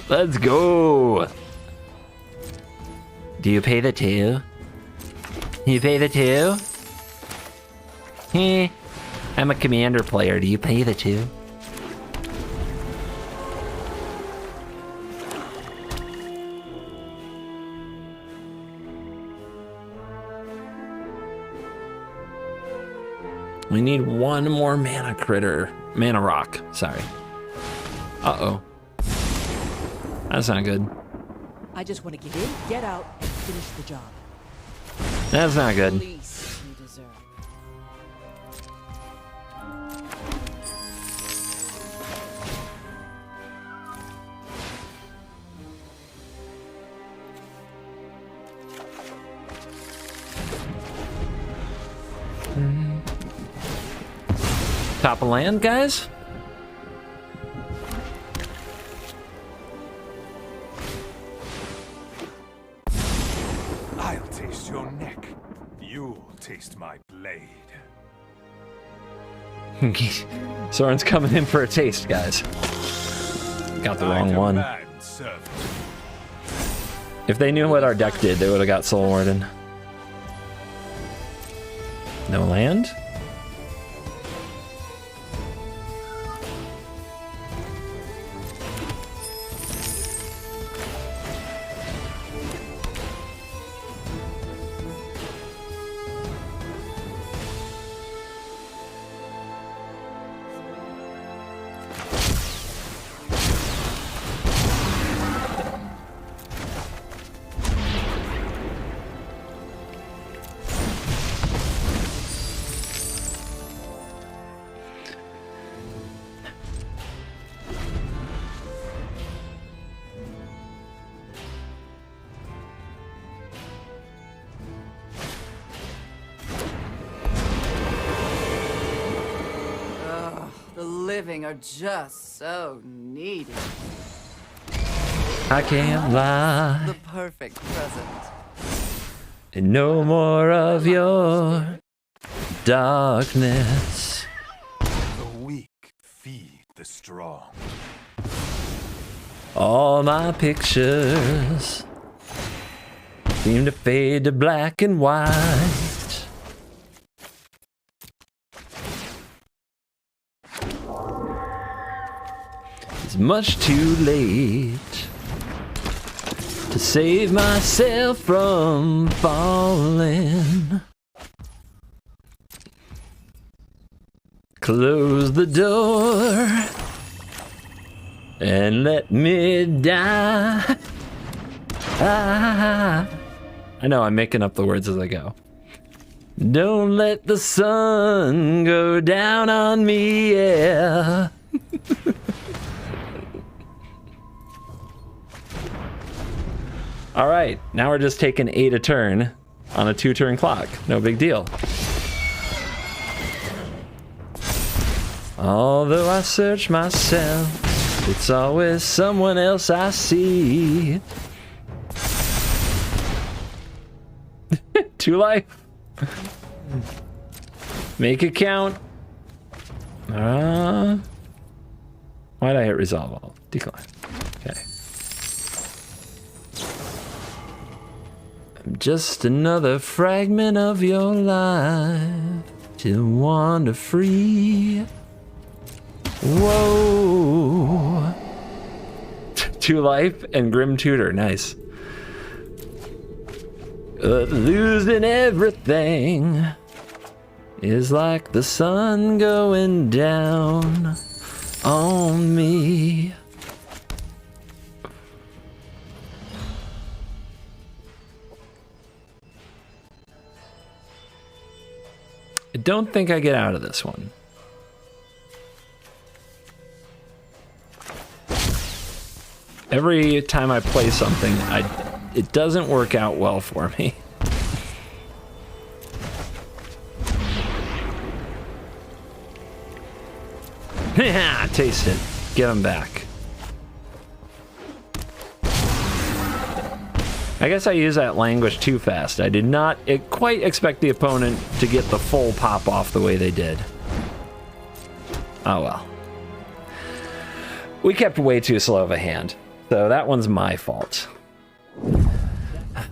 Let's go. Do you pay the 2? You pay the 2? Heh. I'm a commander player. Do you pay the 2? We need one more mana critter. Mana rock. Sorry. Uh-oh. That's not good. I just want to get in, get out, and finish the job. That's not good. Least you deserve. Top of land, guys? I'll taste your neck. You'll taste my blade. Soren's coming in for a taste, guys. Got the wrong one. If they knew what our deck did, they would have got Soul Warden. No land? The living are just so needy. I can't lie. The perfect present. And no more of your darkness. The weak feed the strong. All my pictures seem to fade to black and white. It's much too late to save myself from falling. Close the door and let me die. I know I'm making up the words as I go. Don't let the sun go down on me, yeah. All right, now we're just taking 8 a turn on a 2-turn clock. No big deal. Although I search myself, it's always someone else I see. 2 life. Make it count. Why'd I hit resolve all? Decline. Okay. I'm just another fragment of your life to wander free. Whoa. 2 life and Grim Tutor. Nice. Losing everything is like the sun going down on me. I don't think I get out of this one. Every time I play something, it doesn't work out well for me. Taste it. Get them back. I guess I used that language too fast. I did not quite expect the opponent to get the full pop off the way they did. Oh well. We kept way too slow of a hand. So that one's my fault.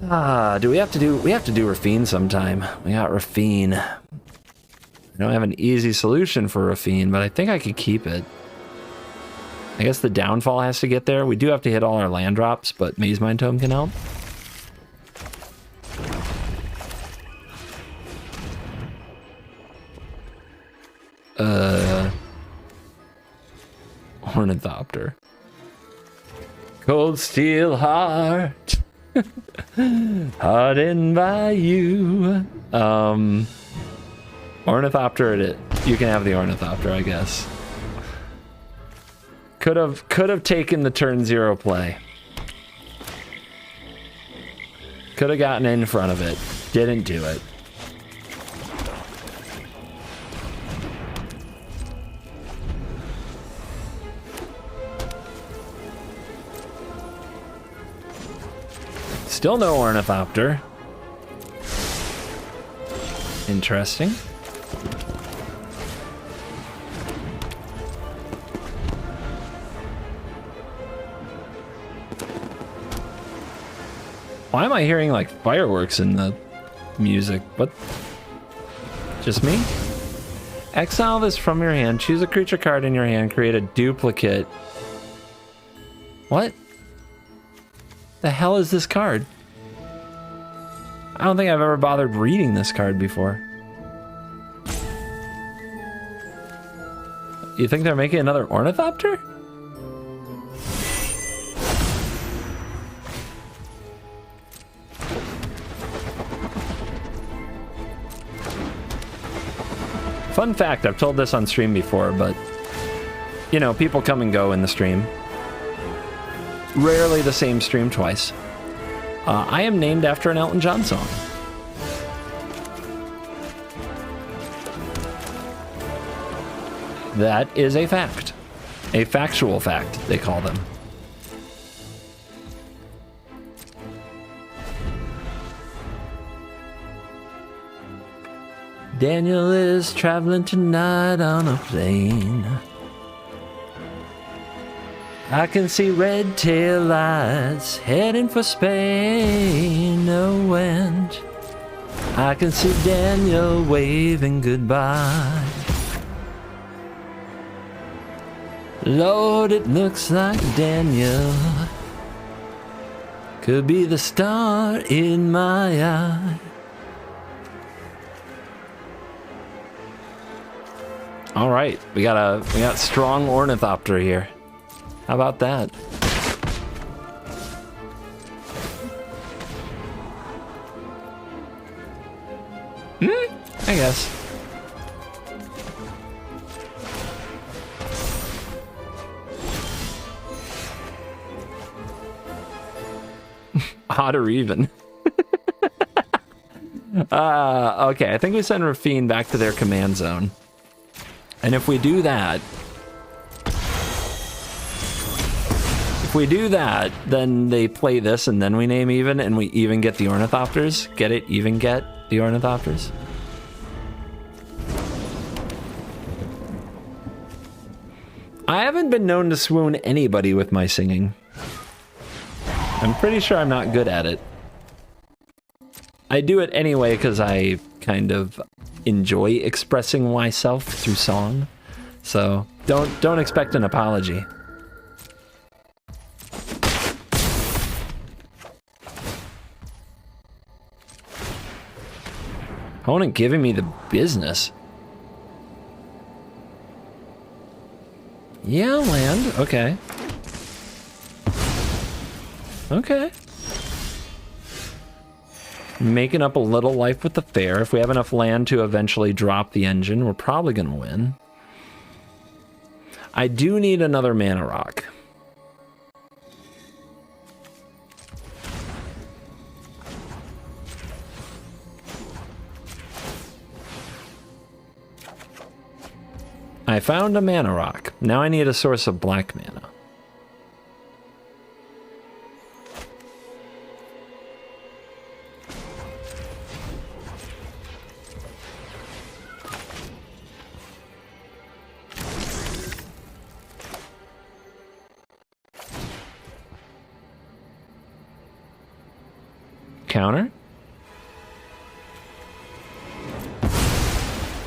Do we have to do Rafine sometime? We got Rafine. I don't have an easy solution for Rafine, but I think I could keep it. I guess the downfall has to get there. We do have to hit all our land drops, but Maze Mind Tome can help. Ornithopter. Cold steel heart, hardened by you. Ornithopter it. You can have the Ornithopter, I guess. Could have taken the turn 0 play. Could have gotten in front of it. Didn't do it. Still no Ornithopter. Interesting. Why am I hearing like fireworks in the music? What? Just me? Exile this from your hand. Choose a creature card in your hand. Create a duplicate. What? The hell is this card? I don't think I've ever bothered reading this card before. You think they're making another Ornithopter? Fun fact, I've told this on stream before, but you know, people come and go in the stream. Rarely the same stream twice. I am named after an Elton John song. That is a fact. A factual fact, they call them. Daniel is traveling tonight on a plane. I can see red tail lights heading for Spain. No end. I can see Daniel waving goodbye. Lord, it looks like Daniel could be the star in my eye. All right, we got strong ornithopter here. How about that? I guess. Odd or even. Okay, I think we send Rafine back to their command zone. And if we do that, then they play this and then we name even and we even get the ornithopters. Get it? Even get the ornithopters. I haven't been known to swoon anybody with my singing. I'm pretty sure I'm not good at it. I do it anyway because I kind of enjoy expressing myself through song. So don't expect an apology. Opponent giving me the business. Yeah, land. Okay. Okay. Making up a little life with the fair. If we have enough land to eventually drop the engine, we're probably going to win. I do need another mana rock. I found a mana rock. Now I need a source of black mana. Counter?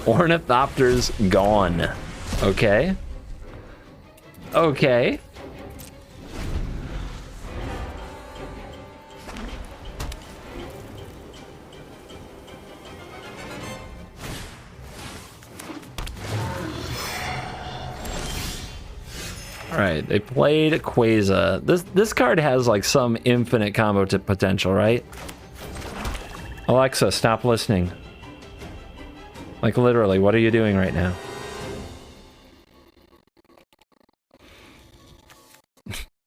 Ornithopter's gone. Okay. Okay. Alright, they played Quasar. This card has like some infinite combo potential, right? Alexa, stop listening. Like literally, what are you doing right now?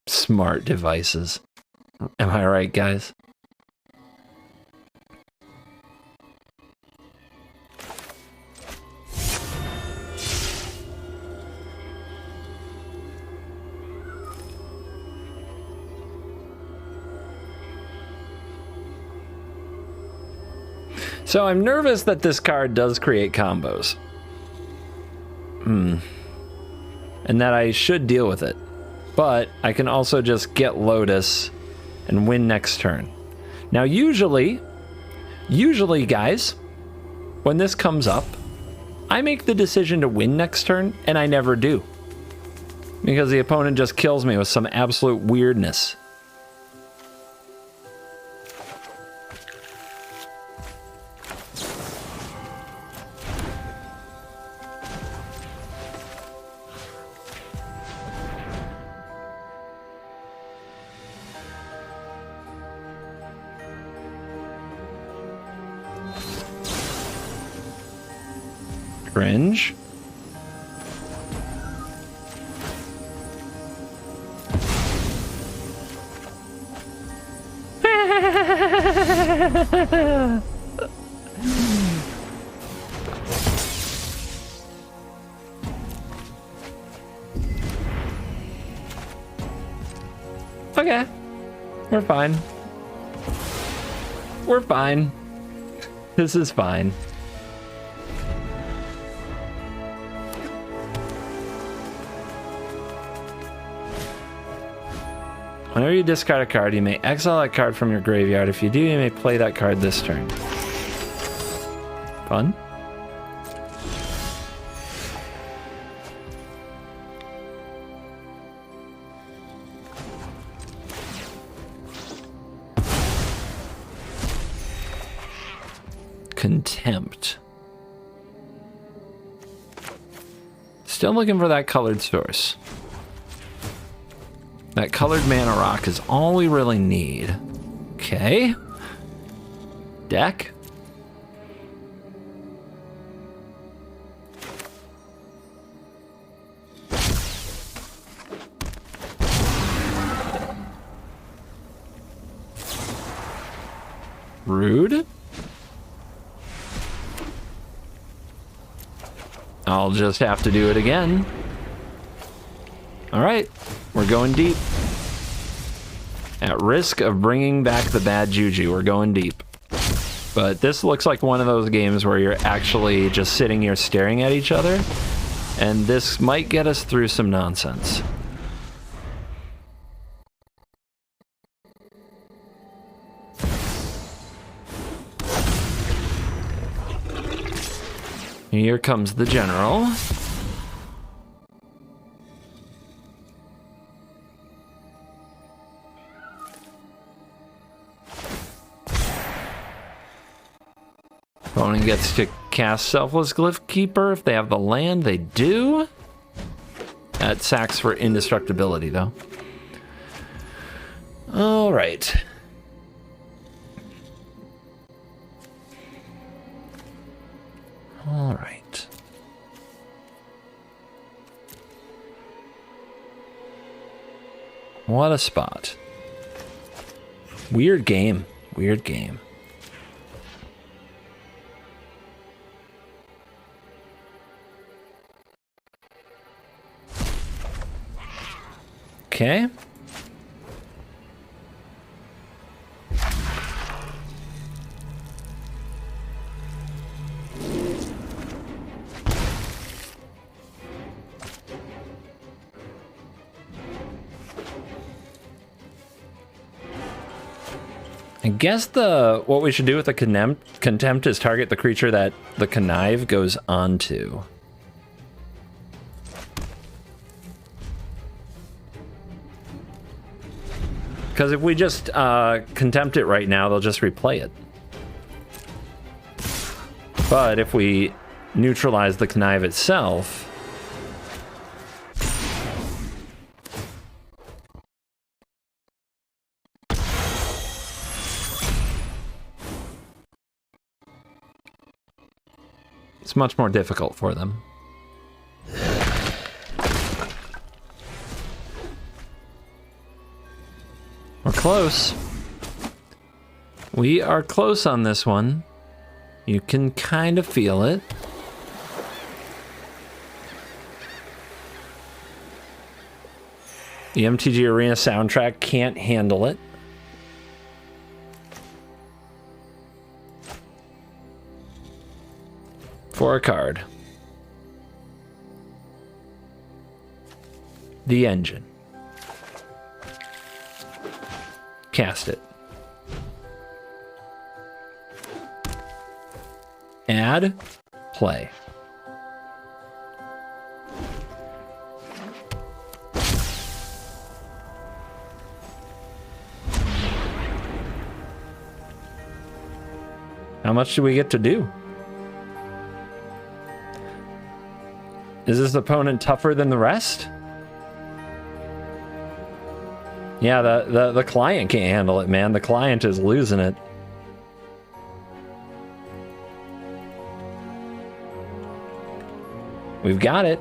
Smart devices. Am I right, guys? So I'm nervous that this card does create combos. And that I should deal with it. But I can also just get Lotus and win next turn. Now usually guys, when this comes up, I make the decision to win next turn and I never do. Because the opponent just kills me with some absolute weirdness. Cringe. Okay. We're fine. We're fine. This is fine. Whenever you discard a card, you may exile that card from your graveyard. If you do, you may play that card this turn. Fun. Contempt. Still looking for that colored source. That colored mana rock is all we really need. Okay. Deck. Rude. I'll just have to do it again. All right, we're going deep. At risk of bringing back the bad juju, we're going deep. But this looks like one of those games where you're actually just sitting here staring at each other, and this might get us through some nonsense. Here comes the general. Opponent gets to cast Selfless Glyph Keeper if they have the land. They do. That sacks for indestructibility, though. All right. All right. What a spot. Weird game. Weird game. Okay. I guess what we should do with the contempt is target the creature that the connive goes onto. Because if we just contempt it right now, they'll just replay it. But if we neutralize the connive itself, it's much more difficult for them. We're close. We are close on this one. You can kind of feel it. The MTG Arena soundtrack can't handle it. For a card. The engine. Cast it. Add. Play. How much do we get to do? Is this opponent tougher than the rest? Yeah, the client can't handle it, man. The client is losing it. We've got it.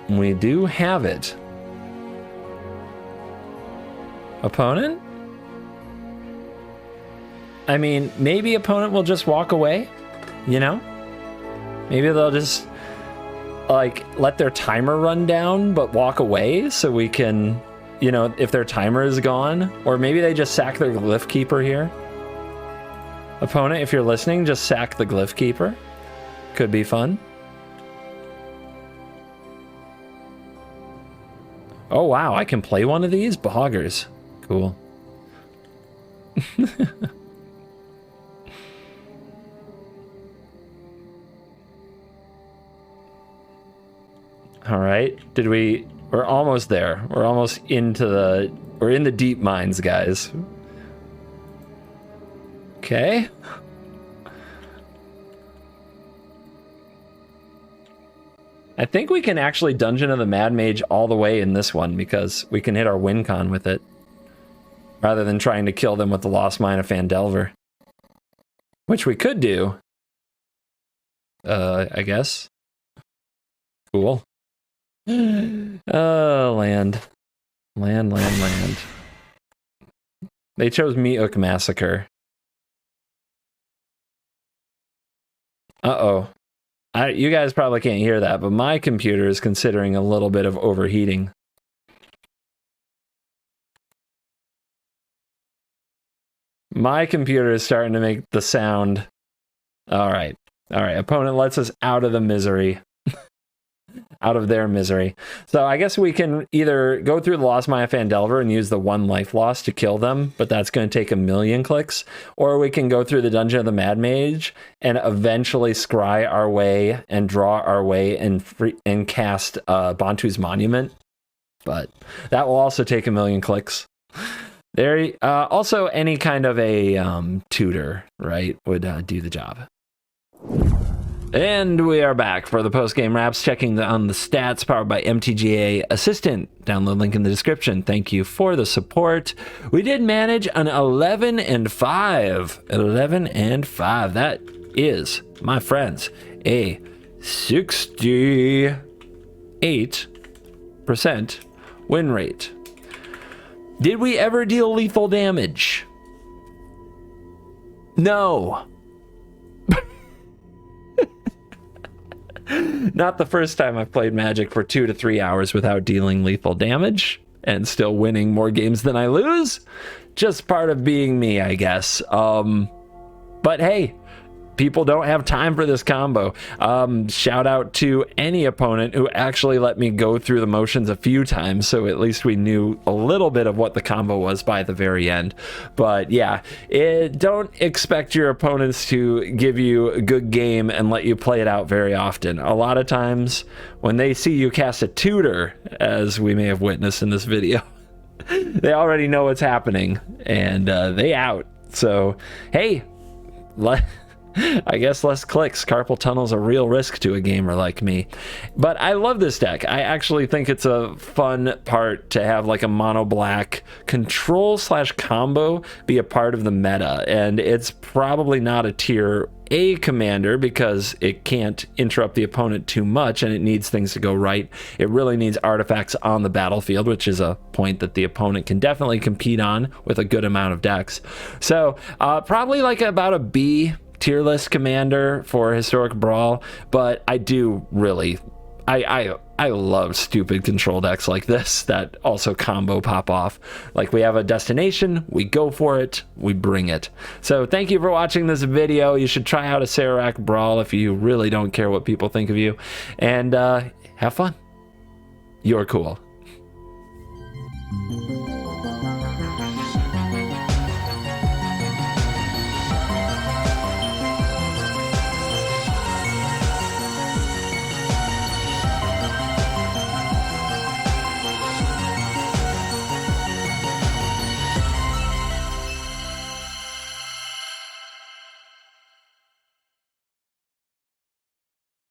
We do have it. Opponent? I mean, maybe opponent will just walk away, you know? Maybe they'll just, like, let their timer run down, but walk away so we can, you know, if their timer is gone. Or maybe they just sack their Glyph Keeper here. Opponent, if you're listening, just sack the Glyph Keeper. Could be fun. Oh, wow. I can play one of these? Boggers. Cool. All right. We're almost there. We're almost we're in the deep mines, guys. Okay. I think we can actually Dungeon of the Mad Mage all the way in this one because we can hit our win con with it rather than trying to kill them with the Lost Mine of Phandelver, which we could do. I guess. Cool. Oh, land. Land. They chose Meat Massacre. Uh-oh. You guys probably can't hear that, but my computer is considering a little bit of overheating. My computer is starting to make the sound. All right. Opponent lets us out of the misery. Out of their misery. So I guess we can either go through the Lost Mine of Phandelver and use the 1 life loss to kill them, but that's going to take 1,000,000 clicks, or we can go through the Dungeon of the Mad Mage and eventually scry our way and draw our way and cast Bantu's Monument, but that will also take 1,000,000 clicks. There, also any kind of a tutor, right, would do the job. And we are back for the post-game wraps, checking on the stats powered by MTGA Assistant. Download link in the description. Thank you for the support. We did manage an 11-5. 11-5. That is, my friends, a 68% win rate. Did we ever deal lethal damage? No. Not the first time I've played Magic for 2 to 3 hours without dealing lethal damage and still winning more games than I lose. Just part of being me, I guess. But hey, people don't have time for this combo. Shout out to any opponent who actually let me go through the motions a few times, so at least we knew a little bit of what the combo was by the very end. But yeah, don't expect your opponents to give you a good game and let you play it out very often. A lot of times when they see you cast a tutor, as we may have witnessed in this video, they already know what's happening and they out. So hey, I guess less clicks. Carpal tunnel's a real risk to a gamer like me. But I love this deck. I actually think it's a fun part to have like a mono black control/combo be a part of the meta. And it's probably not a tier A commander because it can't interrupt the opponent too much and it needs things to go right. It really needs artifacts on the battlefield, which is a point that the opponent can definitely compete on with a good amount of decks. So probably like about a B tier list commander for Historic Brawl, but I do really I love stupid control decks like this that also combo pop off. Like we have a destination, we go for it, we bring it. So thank you for watching this video. You should try out Acererak Brawl if you really don't care what people think of you, and have fun. You're cool.